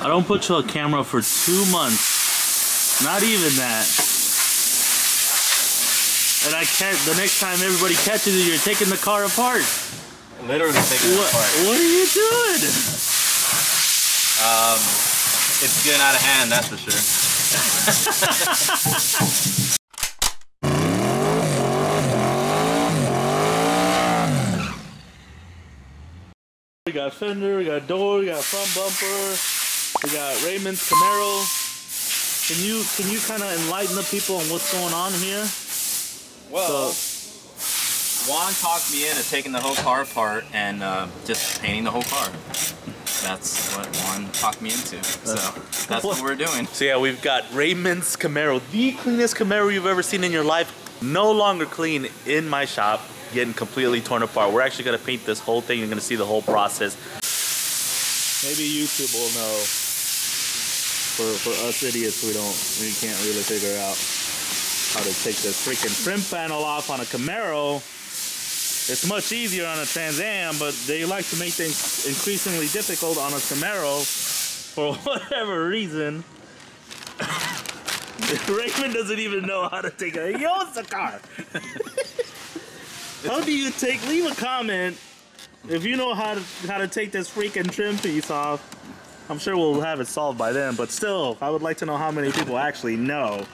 I don't put you on camera for 2 months. Not even that. And the next time everybody catches you, you're taking the car apart. Literally taking it apart. What are you doing? It's getting out of hand, that's for sure. We got fender, we got door, we got front bumper, we got Raymond's Camaro. Can you kind of enlighten the people on what's going on here? Well, Juan talked me into taking the whole car apart and just painting the whole car. That's what Juan talked me into. So that's what we're doing. So yeah, we've got Raymond's Camaro, the cleanest Camaro you've ever seen in your life. No longer clean in my shop, getting completely torn apart. We're actually gonna paint this whole thing. You're gonna see the whole process. Maybe YouTube will know. For us idiots, we can't really figure out how to take this freaking trim panel off on a Camaro. It's much easier on a Trans Am, but they like to make things increasingly difficult on a Camaro for whatever reason. Raymond doesn't even know how to take it. He owns the car. How do you leave a comment if you know how to take this freaking trim piece off. I'm sure we'll have it solved by then, but still, I would like to know how many people actually know.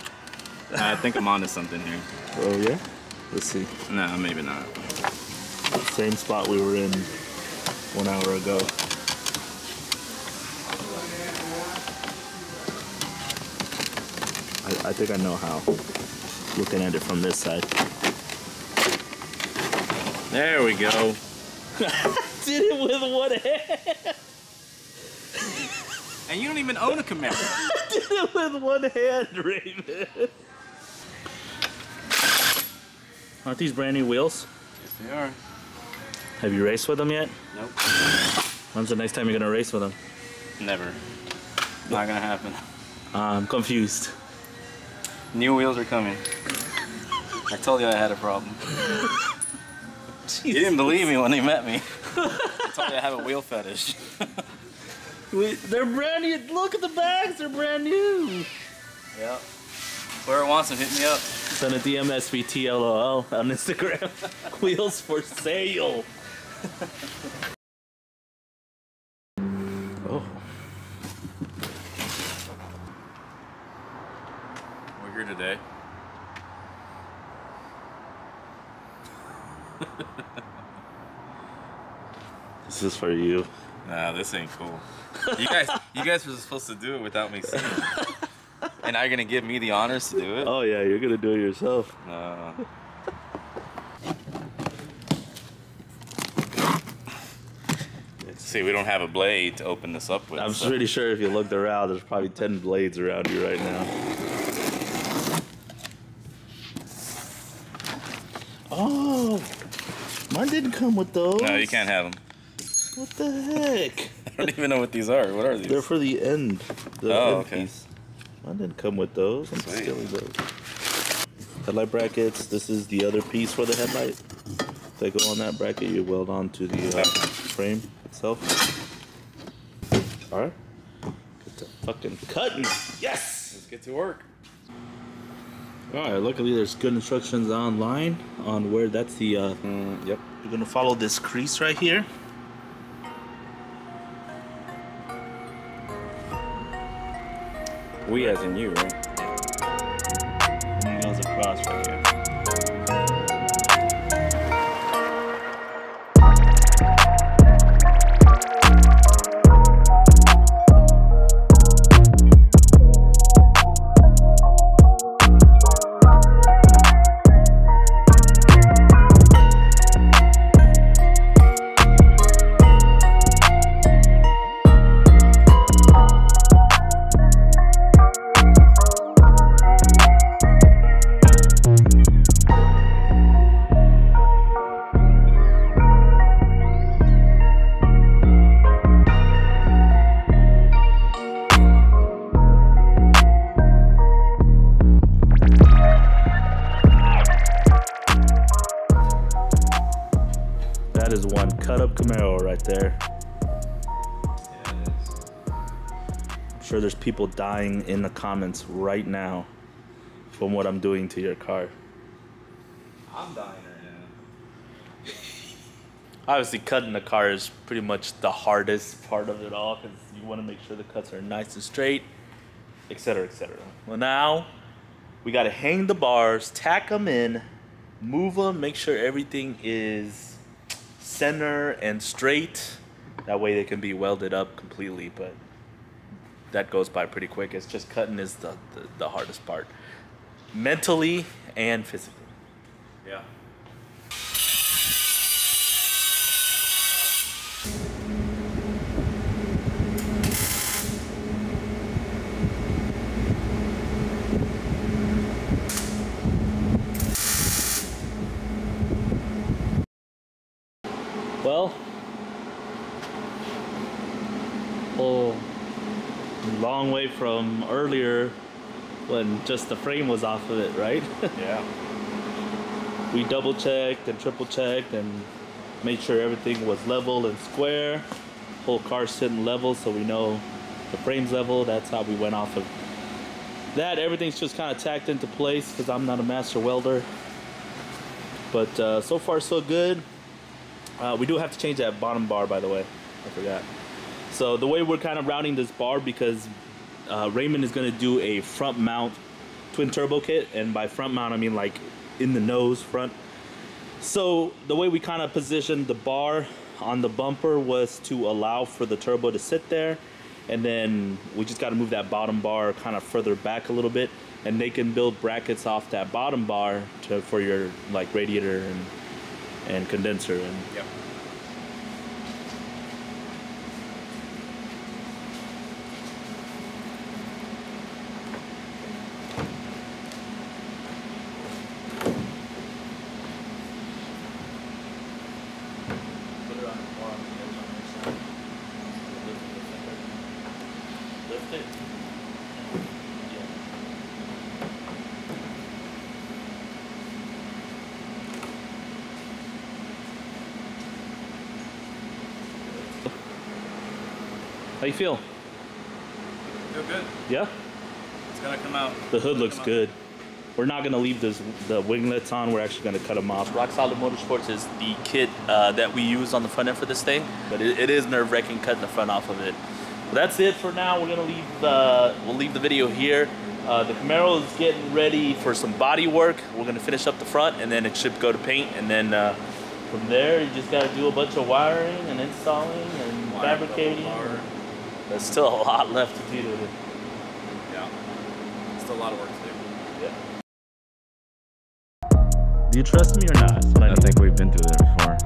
I think I'm onto something here. Oh yeah? Let's see. No, maybe not. Same spot we were in 1 hour ago. I think I know how. Looking at it from this side. There we go. Did it with one hand. And you don't even own a Camaro. I did it with one hand, Raymond. Aren't these brand new wheels? Yes, they are. Have you raced with them yet? Nope. When's the next time you're gonna race with them? Never. Not gonna happen. I'm confused. New wheels are coming. I told you I had a problem. You didn't believe me when they met me. I told you I have a wheel fetish. They're brand new. Look at the bags. They're brand new. Yeah. Whoever wants them, hit me up. Send it to MSVTLOL on Instagram. Wheels for sale. Oh. We're here today. This is for you. Nah, this ain't cool. You guys were supposed to do it without me seeing it. And now you're gonna give me the honors to do it? Oh yeah, you're gonna do it yourself. No. See, we don't have a blade to open this up with. I'm pretty sure if you looked around, there's probably 10 blades around you right now. Oh, mine didn't come with those. No, you can't have them. What the heck? I don't even know what these are. What are these? They're for the end. The oh, end okay. piece. Mine didn't come with those. I'm Sweet. stealing those. Headlight brackets. This is the other piece for the headlight. They go on that bracket. You weld onto the frame itself. All right. Get to fucking cutting. Yes. Let's get to work. All right. Luckily, there's good instructions online on where that's the. Yep. You're gonna follow this crease right here. We as in you, right? And it goes across right here. That is one cut up Camaro right there. Yeah, it is. sure there's people dying in the comments right now from what I'm doing to your car. I'm dying right now. Obviously, cutting the car is pretty much the hardest part of it all because you want to make sure the cuts are nice and straight, etc., etc. Well, now we got to hang the bars, tack them in, move them, make sure everything is center and straight. That way they can be welded up completely, but that goes by pretty quick. It's just cutting is the hardest part, mentally and physically. Yeah. Well, long way from earlier when just the frame was off of it, right? Yeah. We double checked and triple checked and made sure everything was level and square. Whole car's sitting level so we know the frame's level. That's how we went off of that. Everything's just kind of tacked into place because I'm not a master welder. But so far so good. We do have to change that bottom bar, by the way. I forgot. So the way we're kind of routing this bar, because Raymond is going to do a front mount twin turbo kit, and by front mount I mean like in the nose front. So the way we kind of positioned the bar on the bumper was to allow for the turbo to sit there, and then we just got to move that bottom bar kind of further back a little bit, and they can build brackets off that bottom bar for your like radiator and condenser. And yep. Lift it. Yeah. How you feel? Feel good. Yeah? It's gonna come out. The hood looks good. We're not gonna leave the winglets on. We're actually gonna cut them off. Rock Solid Motorsports is the kit that we use on the front end for this thing, but it is nerve-wracking cutting the front off of it. Well, that's it for now. We're gonna we'll leave the video here. The Camaro is getting ready for some body work. We're gonna finish up the front, and then it should go to paint, and then from there you just gotta do a bunch of wiring and installing and fabricating. There's still a lot left to do to it. Yeah, still a lot of work to do. Yeah. Do you trust me or not? I think we've been through there before.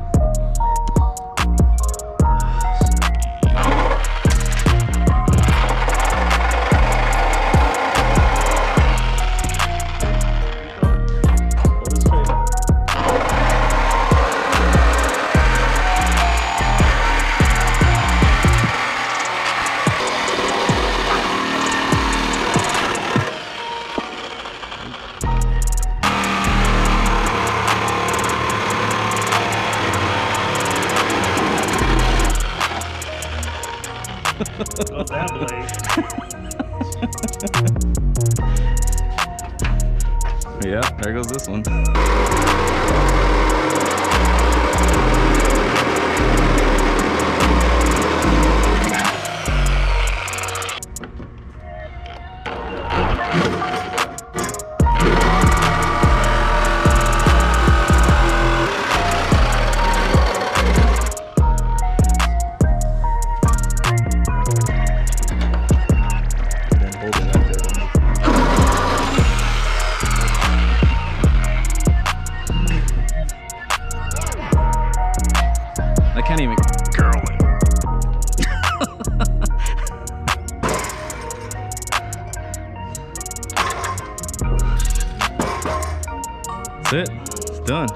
Goes that blade. Yeah, there goes this one. I can't even curl it. That's it. It's done.